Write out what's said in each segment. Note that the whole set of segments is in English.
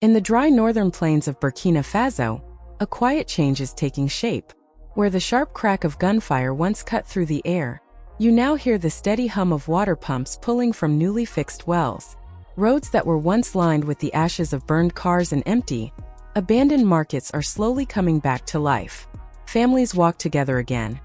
In the dry northern plains of Burkina Faso, a quiet change is taking shape. Where the sharp crack of gunfire once cut through the air, you now hear the steady hum of water pumps pulling from newly fixed wells. Roads that were once lined with the ashes of burned cars and empty, abandoned markets are slowly coming back to life. Families walk together again.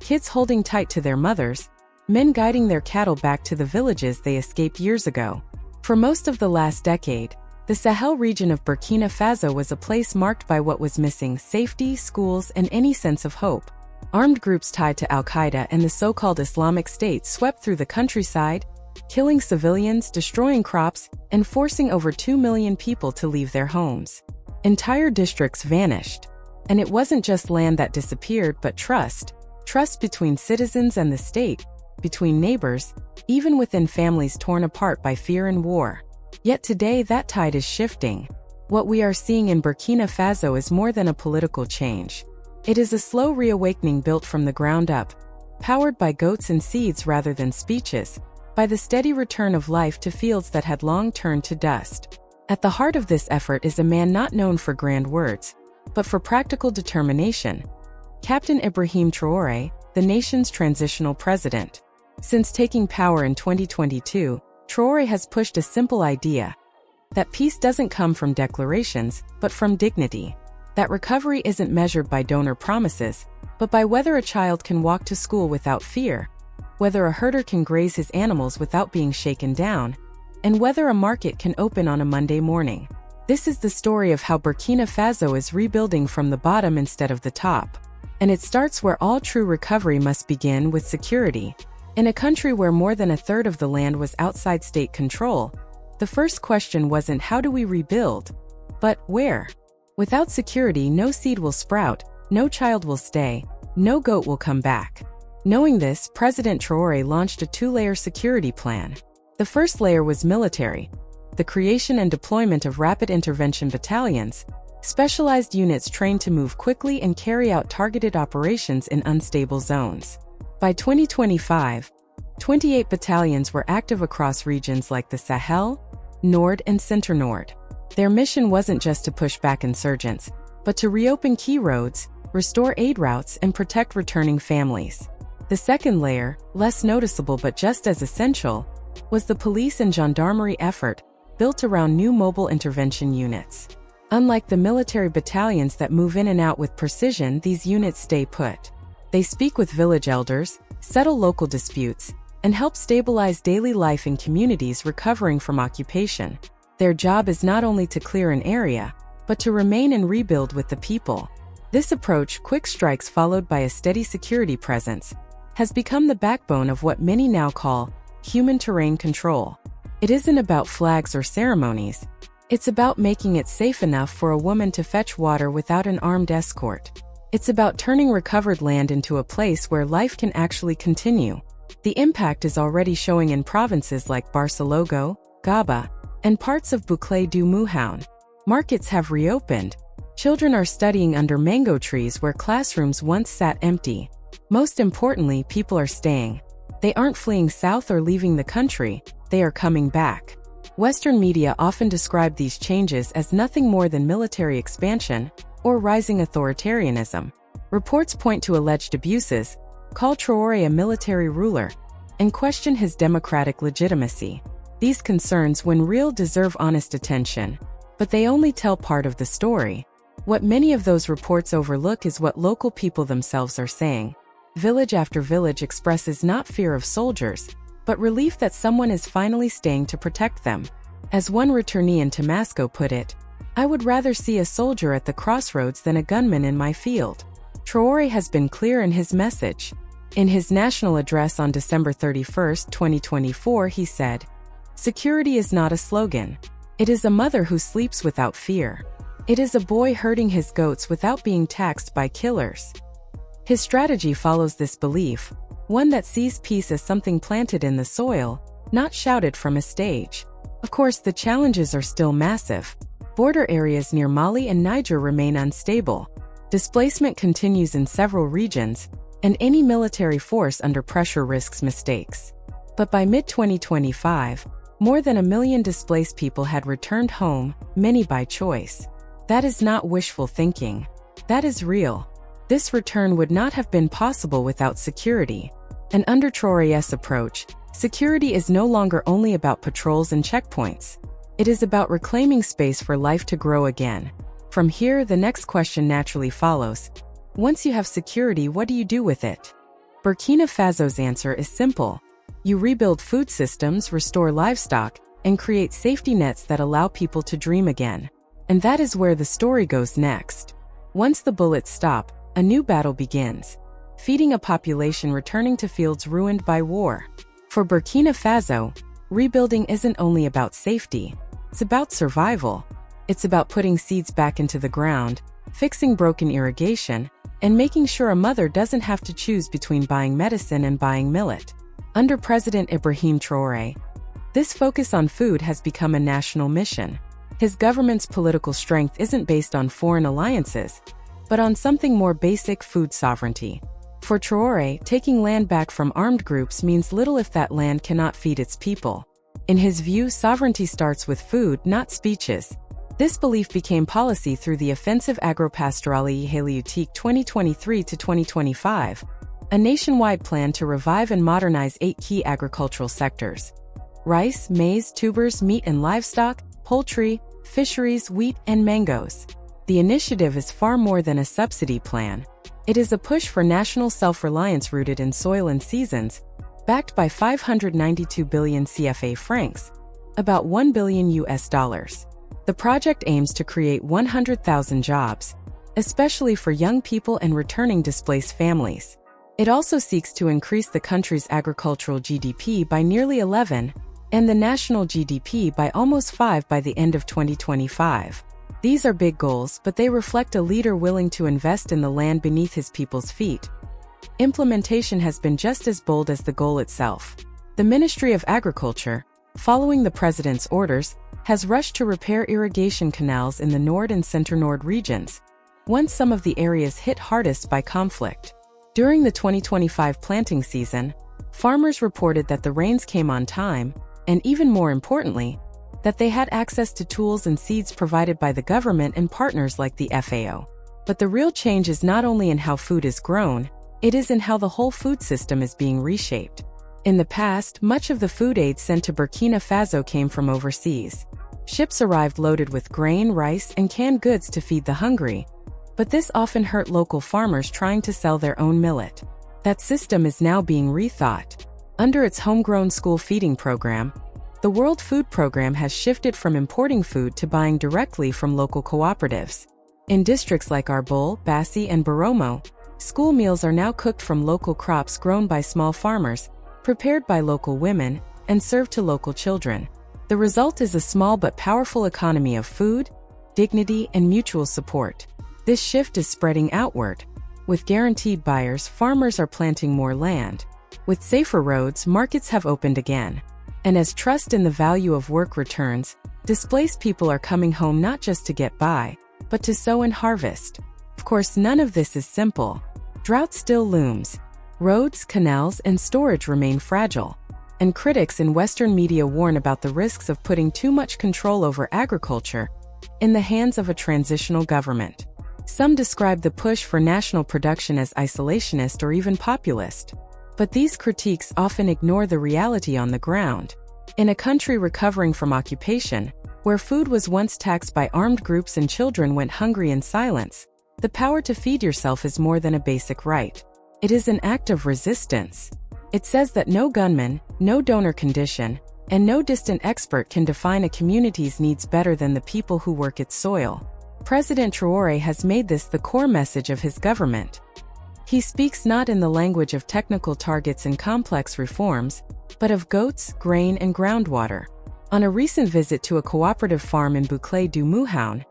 Kids holding tight to their mothers, men guiding their cattle back to the villages they escaped years ago. For most of the last decade, the Sahel region of Burkina Faso was a place marked by what was missing: safety, schools, and any sense of hope. Armed groups tied to Al-Qaeda and the so-called Islamic State swept through the countryside, killing civilians, destroying crops, and forcing over 2 million people to leave their homes. Entire districts vanished. And it wasn't just land that disappeared, but trust. Trust between citizens and the state, between neighbors, even within families torn apart by fear and war. Yet today that tide is shifting. What we are seeing in Burkina Faso is more than a political change. It is a slow reawakening built from the ground up, powered by goats and seeds rather than speeches, by the steady return of life to fields that had long turned to dust. At the heart of this effort is a man not known for grand words, but for practical determination: Captain Ibrahim Traore, the nation's transitional president. Since taking power in 2022, Traore has pushed a simple idea: that peace doesn't come from declarations, but from dignity. That recovery isn't measured by donor promises, but by whether a child can walk to school without fear, whether a herder can graze his animals without being shaken down, and whether a market can open on a Monday morning. This is the story of how Burkina Faso is rebuilding from the bottom instead of the top. And it starts where all true recovery must begin: with security. In a country where more than a third of the land was outside state control, the first question wasn't how do we rebuild, but where? Without security, no seed will sprout, no child will stay, no goat will come back. Knowing this, President Traore launched a two-layer security plan. The first layer was military: the creation and deployment of rapid intervention battalions, specialized units trained to move quickly and carry out targeted operations in unstable zones. By 2025, 28 battalions were active across regions like the Sahel, Nord, and Center-Nord. Their mission wasn't just to push back insurgents, but to reopen key roads, restore aid routes, and protect returning families. The second layer, less noticeable but just as essential, was the police and gendarmerie effort, built around new mobile intervention units. Unlike the military battalions that move in and out with precision, these units stay put. They speak with village elders, settle local disputes, and help stabilize daily life in communities recovering from occupation. Their job is not only to clear an area, but to remain and rebuild with the people. This approach, quick strikes followed by a steady security presence, has become the backbone of what many now call human terrain control. It isn't about flags or ceremonies. It's about making it safe enough for a woman to fetch water without an armed escort. It's about turning recovered land into a place where life can actually continue. The impact is already showing in provinces like Barcelogo, Gaba, and parts of Boucle du Mouhoun. Markets have reopened. Children are studying under mango trees where classrooms once sat empty. Most importantly, people are staying. They aren't fleeing south or leaving the country, they are coming back. Western media often describe these changes as nothing more than military expansion or rising authoritarianism. Reports point to alleged abuses, call Traore a military ruler, and question his democratic legitimacy. These concerns, when real, deserve honest attention, but they only tell part of the story. What many of those reports overlook is what local people themselves are saying. Village after village expresses not fear of soldiers, but relief that someone is finally staying to protect them. As one returnee in Damascus put it, "I would rather see a soldier at the crossroads than a gunman in my field." Traore has been clear in his message. In his national address on December 31, 2024, he said, "Security is not a slogan. It is a mother who sleeps without fear. It is a boy herding his goats without being taxed by killers." His strategy follows this belief, one that sees peace as something planted in the soil, not shouted from a stage. Of course, the challenges are still massive. Border areas near Mali and Niger remain unstable. Displacement continues in several regions, and any military force under pressure risks mistakes. But by mid-2025, More than 1 million displaced people had returned home, many by choice. That is not wishful thinking. That is real. This return would not have been possible without security. And under Traore's approach, security is no longer only about patrols and checkpoints. It is about reclaiming space for life to grow again. From here, the next question naturally follows. Once you have security, what do you do with it? Burkina Faso's answer is simple. You rebuild food systems, restore livestock, and create safety nets that allow people to dream again. And that is where the story goes next. Once the bullets stop, a new battle begins, feeding a population returning to fields ruined by war. For Burkina Faso, rebuilding isn't only about safety, it's about survival. It's about putting seeds back into the ground, fixing broken irrigation, and making sure a mother doesn't have to choose between buying medicine and buying millet. Under President Ibrahim Traore, this focus on food has become a national mission. His government's political strength isn't based on foreign alliances, but on something more basic: food sovereignty. For Traore, taking land back from armed groups means little if that land cannot feed its people. In his view, sovereignty starts with food, not speeches. This belief became policy through the Offensive Agropastorale Geopolitics 2023-2025, a nationwide plan to revive and modernize 8 key agricultural sectors: rice, maize, tubers, meat and livestock, poultry, fisheries, wheat, and mangoes. The initiative is far more than a subsidy plan. It is a push for national self-reliance rooted in soil and seasons, backed by 592 billion CFA francs, about $1 billion. The project aims to create 100,000 jobs, especially for young people and returning displaced families. It also seeks to increase the country's agricultural GDP by nearly 11 and the national GDP by almost 5 by the end of 2025. These are big goals, but they reflect a leader willing to invest in the land beneath his people's feet. Implementation has been just as bold as the goal itself. The Ministry of Agriculture, following the president's orders, has rushed to repair irrigation canals in the Nord and Center-Nord regions, once some of the areas hit hardest by conflict. During the 2025 planting season, farmers reported that the rains came on time, and even more importantly, that they had access to tools and seeds provided by the government and partners like the FAO. But the real change is not only in how food is grown, it is in how the whole food system is being reshaped. In the past, much of the food aid sent to Burkina Faso came from overseas. Ships arrived loaded with grain, rice, and canned goods to feed the hungry, but this often hurt local farmers trying to sell their own millet. That system is now being rethought. Under its homegrown school feeding program, the World Food Program has shifted from importing food to buying directly from local cooperatives. In districts like Arbol, Bassi, and Boromo, school meals are now cooked from local crops grown by small farmers, prepared by local women, and served to local children. The result is a small but powerful economy of food, dignity, and mutual support. This shift is spreading outward. With guaranteed buyers, farmers are planting more land. With safer roads, markets have opened again. And as trust in the value of work returns, displaced people are coming home not just to get by, but to sow and harvest. Of course, none of this is simple. Drought still looms. Roads, canals, and storage remain fragile. And critics in Western media warn about the risks of putting too much control over agriculture in the hands of a transitional government. Some describe the push for national production as isolationist or even populist. But these critiques often ignore the reality on the ground. In a country recovering from occupation, where food was once taxed by armed groups and children went hungry in silence, the power to feed yourself is more than a basic right. It is an act of resistance. It says that no gunman, no donor condition, and no distant expert can define a community's needs better than the people who work its soil. President Traore has made this the core message of his government. He speaks not in the language of technical targets and complex reforms, but of goats, grain, and groundwater. On a recent visit to a cooperative farm in Bouclé du Mouhoun,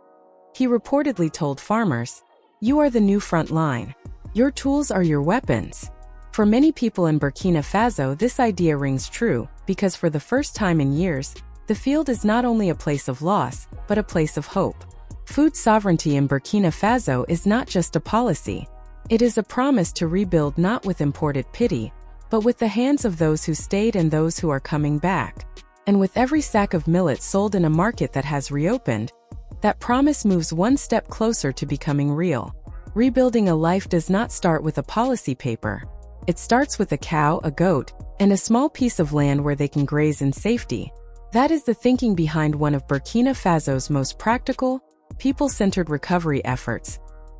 he reportedly told farmers, "You are the new front line. Your tools are your weapons." For many people in Burkina Faso, this idea rings true, because for the first time in years, the field is not only a place of loss, but a place of hope. Food sovereignty in Burkina Faso is not just a policy. It is a promise to rebuild not with imported pity, but with the hands of those who stayed and those who are coming back. And with every sack of millet sold in a market that has reopened, that promise moves one step closer to becoming real. Rebuilding a life does not start with a policy paper. It starts with a cow, a goat, and a small piece of land where they can graze in safety. That is the thinking behind one of Burkina Faso's most practical, people-centered recovery efforts: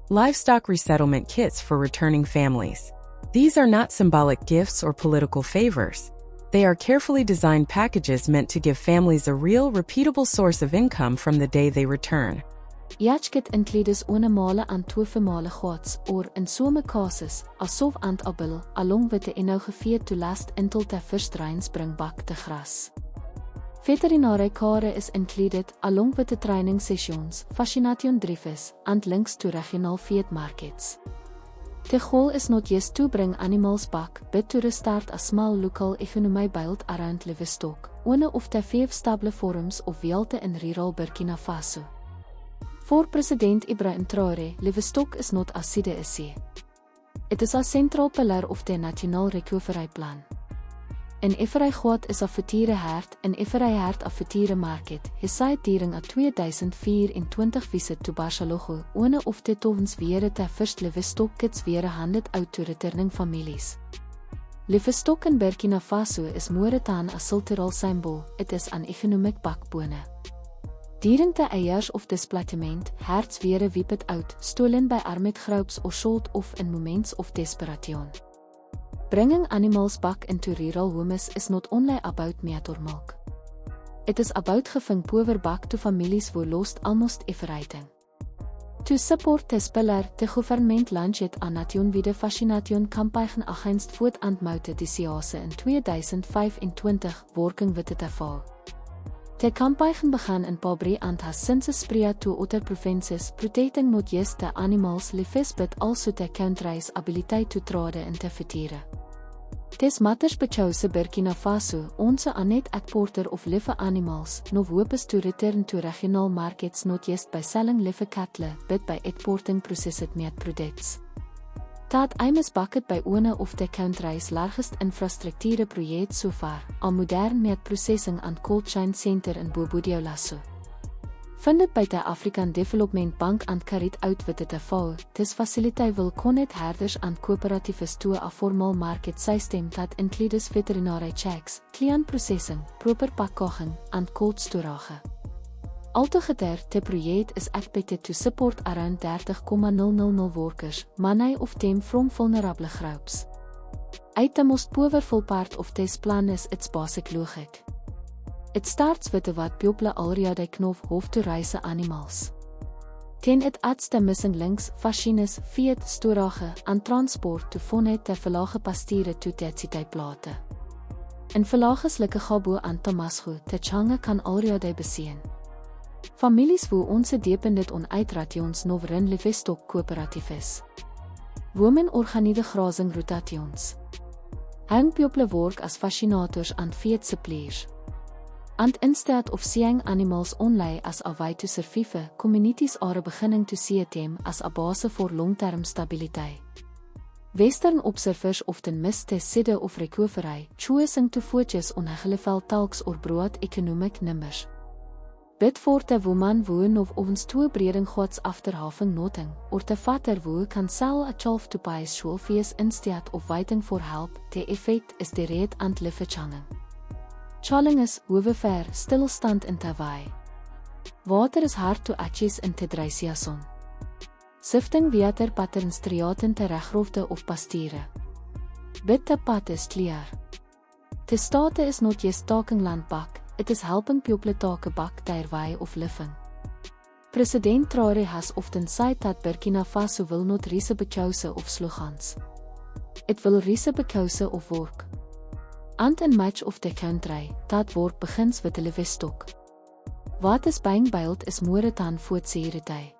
livestock resettlement kits for returning families. These are not symbolic gifts or political favors. They are carefully designed packages meant to give families a real, repeatable source of income from the day they return. Each kit includes one and 2 formale gods, or in some cases, asof and abil, along with the inougeveer to last until the first rains bring back the grass. Veterinary care is included, along with the training sessions, fascination drives, and links to regional feed markets. The goal is not just to bring animals back, but to restart a small local economy built around livestock, one of the 5 stable forms of wealth in rural Burkina Faso. For President Ibrahim Traore, livestock is not a side issue. It is a central pillar of the National Recovery Plan. En every God is a vertiere herd, en every herd a vertiere market, he said during a 2024 visit to Barcelona, one of the tovens weer the first livestock kits weer handed out to returning families. Livestock in Burkina Faso is more than a cultural symbol, it is an economic backbone. During the years of displacement, herds weer wiped out, stolen by armed groups or sold off in moments of desperation. Bringing animals back into rural homes is not only about meat or milk. It is about giving power back to families who lost almost everything. To support this pillar, the government launched a nationwide fascination campaign against food and mouth disease in 2025, working with the TV. The campaign began in Pabri and has since spread to other provinces, protecting not just the animals' lives but also the country's ability to trade in te vertiere. This matters because Burkina Faso, onze a net exporter of live animals, no hopes to return to regional markets not just by selling live cattle, but by exporting processed meat products. That aim is backed by one of the country's largest infrastructure projects so far, a modern meat processing and cold chain center in Bobo-Dioulasso. Funded by the African Development Bank and carried out with the TV, this facility will connect herders and cooperatives to a formal market system that includes veterinary checks, client processing, proper packaging, and cold storage. Altogether, the project is expected to support around 30,000 workers, many of them from vulnerable groups. The most powerful part of this plan is its basic logic. It starts with what people already know of to raise animals. Then it adds the missing links, fascines, feed, storage, and transport to vonne te verlage pastiere to densiteitsplate. In verlages like Gabo en Tamasco, te Tchanga kan already besien. Families wo onze dependent on uitrations novrin livestock cooperatives. Women organise grazing rotations. Young people work as fascinators and feed suppliers. And instead of seeing animals only as a way to survive, communities are beginning to see them as a base for long-term stability. Western observers often miss the side of recovery, choosing to focus on high-level talks or broad economic numbers. But for the woman who nog ons toe breeding gods after having nothing, or the father who can sell a child to buy school fees instead of waiting for help, the effect is the red and live changen. Changen is hoever stilstand in te waai. Water is hard to access in te dry season. Sifting water patterns triaten te regrofte of pastiere. But the pad is clear. The state is not just talking land back. It is helping people take back their way of living. President Traore has often said that Burkina Faso will not rise because of slogans. It will rise because of work. And in much of the country, that work begins with the livestock. What is being built is more than food security.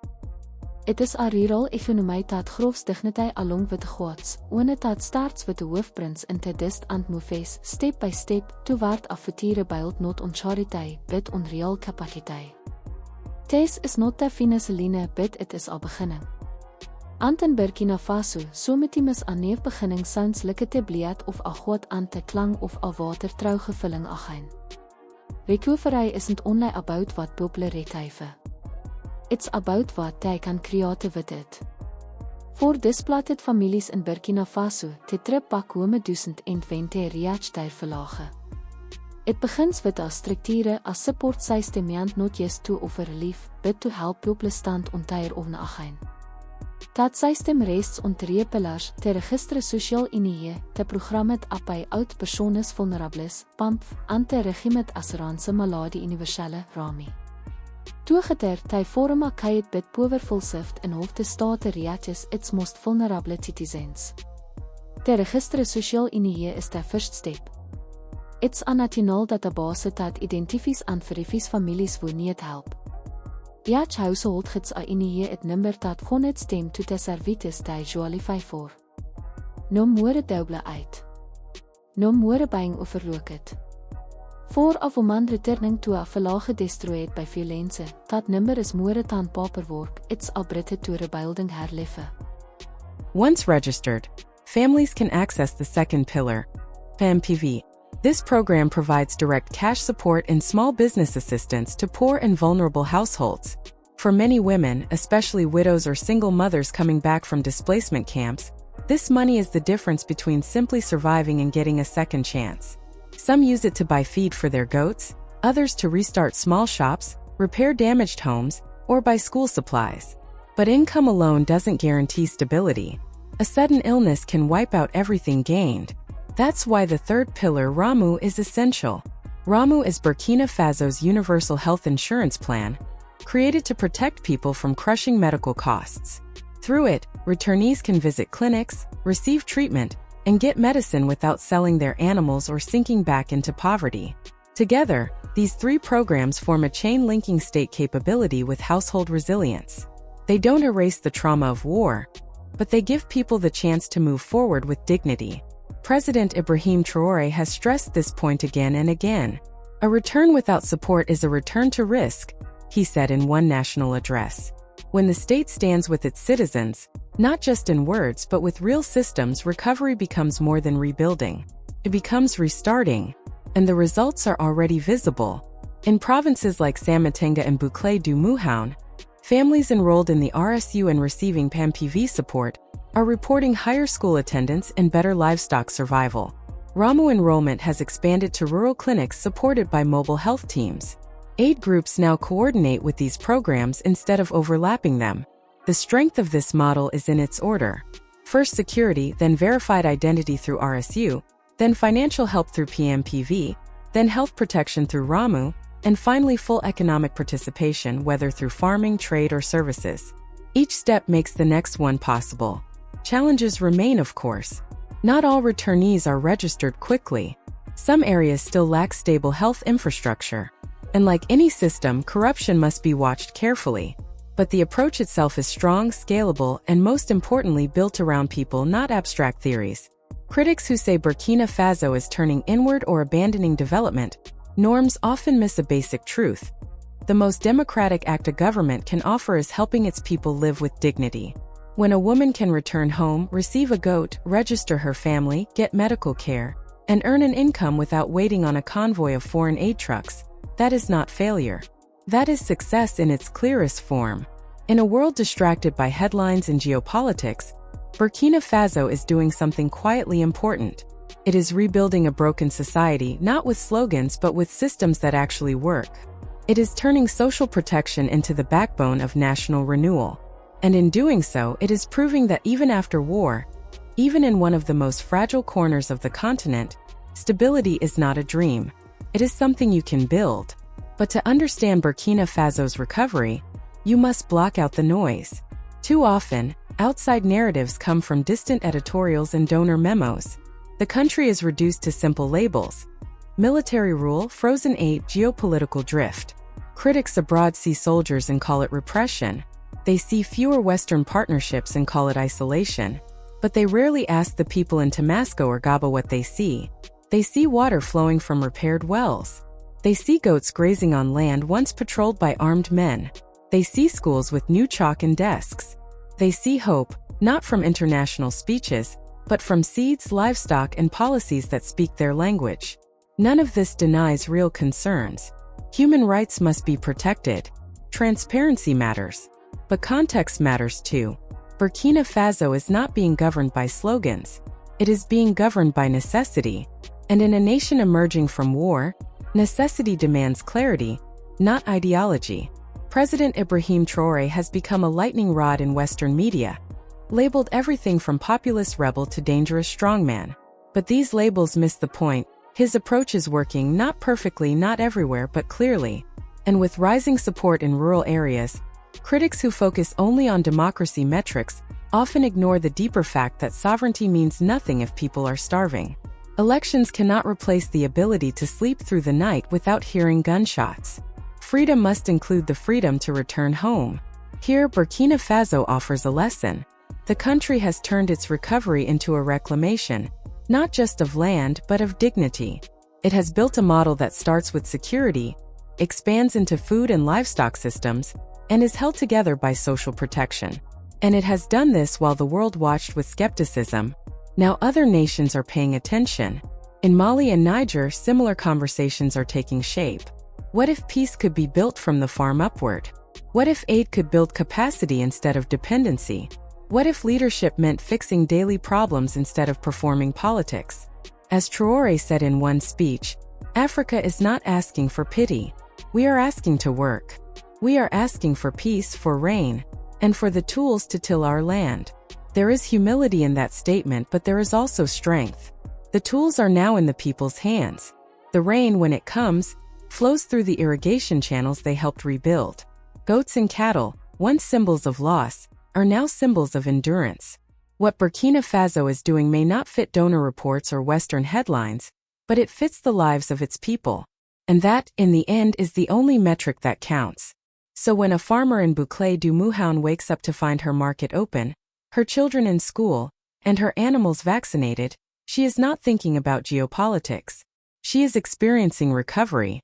It is a rural economy that grows dignity along with gods, one that starts with the hoofprints in the dist and moves step by step toward a future built not on charity but on real capacity. This is not the finish line but it is a beginning. And in Burkina Faso, sometimes a neef beginning sounds like te bleed of a god and te klang of a watertrouwgevulling again. Recovery isn't only about what people have. It's about what they can create with it. For displaced families in Burkina Faso, te trip back home 2020 reach ter verlage. It begins with a structure, a support system not just to offer relief, but to help people stand on their own again. That system rests on 3 pillars: te registre social unie, te programme appay oud persones vulnerables, PAMP, en te regime assurance maladi universele, RAMI. Toegeter, te vorm a kayet bit povervolsift in hoofde state reaches its most vulnerable citizens. Te registre social unie is the first step. It's a national database that identifies and verifies families who need help. Each household gets a unie het number dat kon het stem to te services te joalify for. No more double uit. No more buying overlooked. For a woman returning to a verlage destroyed by violence, that number is more than paperwork, it's a bridge to rebuilding her life. Once registered, families can access the second pillar, PMPV. This program provides direct cash support and small business assistance to poor and vulnerable households. For many women, especially widows or single mothers coming back from displacement camps, this money is the difference between simply surviving and getting a second chance. Some use it to buy feed for their goats, others to restart small shops, repair damaged homes, or buy school supplies. But income alone doesn't guarantee stability. A sudden illness can wipe out everything gained. That's why the third pillar, RAMU, is essential. RAMU is Burkina Faso's universal health insurance plan, created to protect people from crushing medical costs. Through it, returnees can visit clinics, receive treatment, and get medicine without selling their animals or sinking back into poverty. Together, these 3 programs form a chain linking state capability with household resilience. They don't erase the trauma of war, but they give people the chance to move forward with dignity. President Ibrahim Traore has stressed this point again and again. A return without support is a return to risk, he said in one national address. When the state stands with its citizens, not just in words but with real systems, recovery becomes more than rebuilding. It becomes restarting, and the results are already visible. In provinces like Samatenga and Boucle du Mouhoun, families enrolled in the RSU and receiving PAMPV support are reporting higher school attendance and better livestock survival. RAMU enrollment has expanded to rural clinics supported by mobile health teams. Aid groups now coordinate with these programs instead of overlapping them. The strength of this model is in its order. First security, then verified identity through RSU, then financial help through PMPV, then health protection through RAMU, and finally full economic participation, whether through farming, trade, or services. Each step makes the next one possible. Challenges remain, of course. Not all returnees are registered quickly. Some areas still lack stable health infrastructure. And like any system, corruption must be watched carefully. But the approach itself is strong, scalable, and most importantly built around people, not abstract theories. Critics who say Burkina Faso is turning inward or abandoning development norms often miss a basic truth. The most democratic act a government can offer is helping its people live with dignity. When a woman can return home, receive a goat, register her family, get medical care, and earn an income without waiting on a convoy of foreign aid trucks, that is not failure. That is success in its clearest form. In a world distracted by headlines and geopolitics, Burkina Faso is doing something quietly important. It is rebuilding a broken society, not with slogans but with systems that actually work. It is turning social protection into the backbone of national renewal. And in doing so, it is proving that even after war, even in one of the most fragile corners of the continent, stability is not a dream. It is something you can build. But to understand Burkina Faso's recovery, you must block out the noise. Too often, outside narratives come from distant editorials and donor memos. The country is reduced to simple labels: military rule, frozen aid, geopolitical drift. Critics abroad see soldiers and call it repression. They see fewer Western partnerships and call it isolation. But they rarely ask the people in Damascus or Gaba what they see. They see water flowing from repaired wells. They see goats grazing on land once patrolled by armed men. They see schools with new chalk and desks. They see hope, not from international speeches, but from seeds, livestock, and policies that speak their language. None of this denies real concerns. Human rights must be protected. Transparency matters. But context matters too. Burkina Faso is not being governed by slogans. It is being governed by necessity. And in a nation emerging from war, necessity demands clarity, not ideology. President Ibrahim Traore has become a lightning rod in Western media, labeled everything from populist rebel to dangerous strongman. But these labels miss the point. His approach is working, not perfectly, not everywhere, but clearly. And with rising support in rural areas, critics who focus only on democracy metrics often ignore the deeper fact that sovereignty means nothing if people are starving. Elections cannot replace the ability to sleep through the night without hearing gunshots. Freedom must include the freedom to return home. Here, Burkina Faso offers a lesson. The country has turned its recovery into a reclamation, not just of land but of dignity. It has built a model that starts with security, expands into food and livestock systems, and is held together by social protection. And it has done this while the world watched with skepticism. Now other nations are paying attention. In Mali and Niger, similar conversations are taking shape. What if peace could be built from the farm upward? What if aid could build capacity instead of dependency? What if leadership meant fixing daily problems instead of performing politics? As Traore said in one speech, Africa is not asking for pity. We are asking to work. We are asking for peace, for rain, and for the tools to till our land. There is humility in that statement, but there is also strength. The tools are now in the people's hands. The rain, when it comes, flows through the irrigation channels they helped rebuild. Goats and cattle, once symbols of loss, are now symbols of endurance. What Burkina Faso is doing may not fit donor reports or Western headlines, but it fits the lives of its people. And that, in the end, is the only metric that counts. So when a farmer in Boucle du Mouhoun wakes up to find her market open, her children in school, and her animals vaccinated, she is not thinking about geopolitics. She is experiencing recovery.